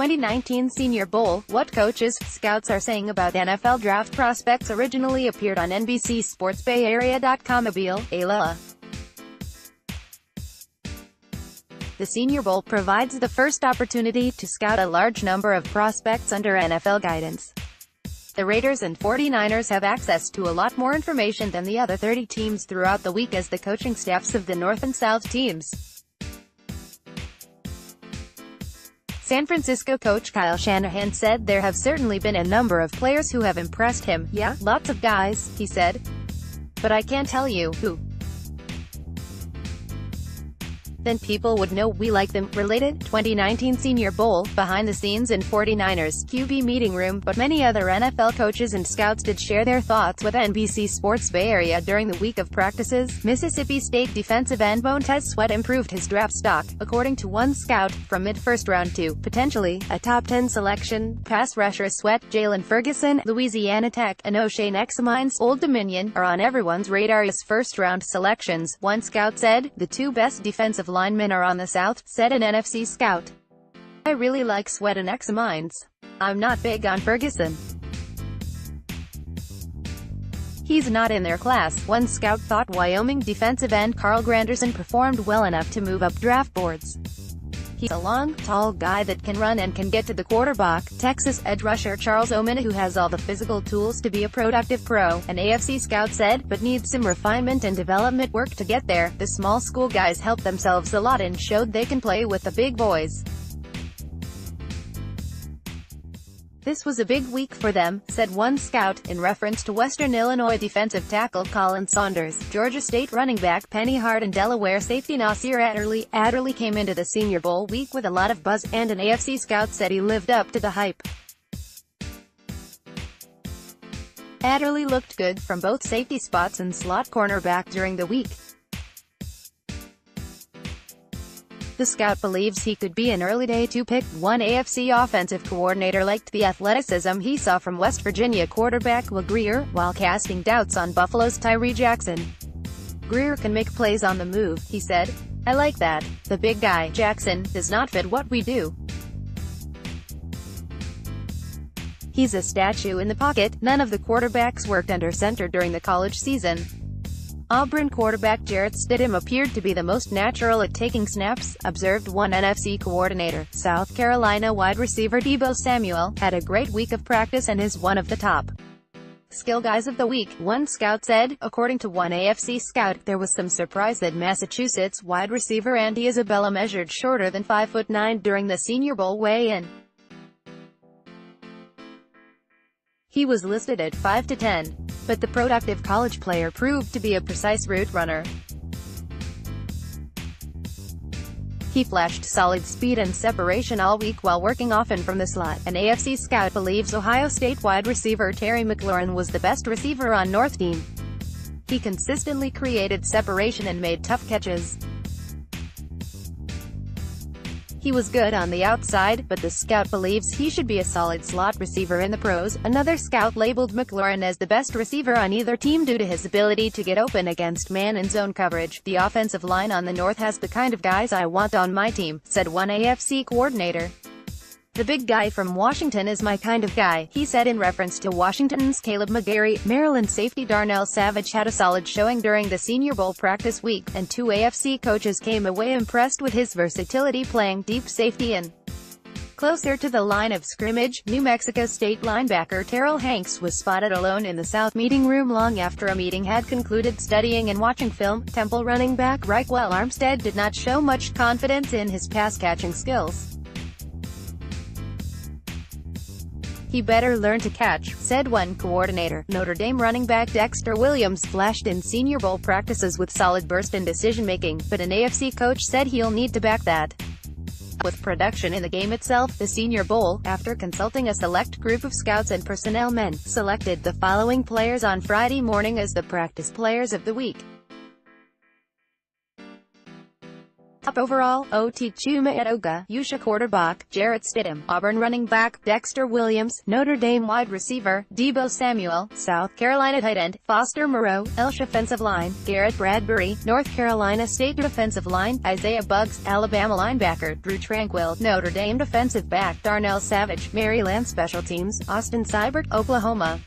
2019 Senior Bowl, what coaches, scouts are saying about NFL draft prospects originally appeared on nbcsportsbayarea.comMOBILE. The Senior Bowl provides the first opportunity to scout a large number of prospects under NFL guidance. The Raiders and 49ers have access to a lot more information than the other 30 teams throughout the week as the coaching staffs of the North and South teams. San Francisco coach Kyle Shanahan said there have certainly been a number of players who have impressed him. Yeah, lots of guys, he said. But I can't tell you who. Then people would know we like them. Related, 2019 Senior Bowl, behind the scenes in 49ers QB meeting room, but many other NFL coaches and scouts did share their thoughts with NBC Sports Bay Area during the week of practices. Mississippi State defensive end Montez Sweat improved his draft stock, according to one scout, from mid-first round to, potentially, a top 10 selection. Pass rusher Sweat, Jalen Ferguson, Louisiana Tech, and O'Shane Examines, Old Dominion, are on everyone's radar as first-round selections, one scout said. The two best defensive linemen are on the South, said an NFC scout. I really like Sweat and Examines. I'm not big on Ferguson. He's not in their class. One scout thought Wyoming defensive end Carl Granderson performed well enough to move up draft boards. He's a long, tall guy that can run and can get to the quarterback. Texas edge rusher Charles Omen, who has all the physical tools to be a productive pro, an AFC scout said, but needs some refinement and development work to get there. The small school guys helped themselves a lot and showed they can play with the big boys. This was a big week for them, said one scout, in reference to Western Illinois defensive tackle Colin Saunders, Georgia State running back Penny Hart, and Delaware safety Nasir Adderley. Adderley came into the Senior Bowl week with a lot of buzz, and an AFC scout said he lived up to the hype. Adderley looked good from both safety spots and slot cornerback during the week. The scout believes he could be an early day 2 pick. One AFC offensive coordinator liked the athleticism he saw from West Virginia quarterback Will Grier, while casting doubts on Buffalo's Tyree Jackson. Grier can make plays on the move, he said. I like that. The big guy, Jackson, does not fit what we do. He's a statue in the pocket. None of the quarterbacks worked under center during the college season. Auburn quarterback Jarrett Stidham appeared to be the most natural at taking snaps, observed one NFC coordinator. South Carolina wide receiver Deebo Samuel had a great week of practice and is one of the top skill guys of the week, one scout said. According to one AFC scout, there was some surprise that Massachusetts wide receiver Andy Isabella measured shorter than 5'9" during the Senior Bowl weigh-in. He was listed at 5'10", but the productive college player proved to be a precise route runner. He flashed solid speed and separation all week while working often from the slot. An AFC scout believes Ohio State wide receiver Terry McLaurin was the best receiver on North team. He consistently created separation and made tough catches. He was good on the outside, but the scout believes he should be a solid slot receiver in the pros. Another scout labeled McLaurin as the best receiver on either team due to his ability to get open against man and zone coverage. The offensive line on the North has the kind of guys I want on my team, said one AFC coordinator. The big guy from Washington is my kind of guy, he said in reference to Washington's Caleb McGarry. Maryland safety Darnell Savage had a solid showing during the Senior Bowl practice week, and two AFC coaches came away impressed with his versatility playing deep safety and closer to the line of scrimmage. New Mexico State linebacker Terrell Hanks was spotted alone in the South meeting room long after a meeting had concluded. Studying and watching film, Temple running back Raquel Armstead did not show much confidence in his pass-catching skills. He better learn to catch, said one coordinator. Notre Dame running back Dexter Williams flashed in Senior Bowl practices with solid burst and decision-making, but an AFC coach said he'll need to back that with production in the game itself. The Senior Bowl, after consulting a select group of scouts and personnel men, selected the following players on Friday morning as the practice players of the week. Top overall, O.T. Chuma Edoga, Yusha quarterback, Jarrett Stidham, Auburn running back, Dexter Williams, Notre Dame wide receiver, Deebo Samuel, South Carolina tight end, Foster Moreau, Elsh offensive line, Garrett Bradbury, North Carolina State defensive line, Isaiah Buggs, Alabama linebacker, Drew Tranquill, Notre Dame defensive back, Darnell Savage, Maryland special teams, Austin Seibert, Oklahoma.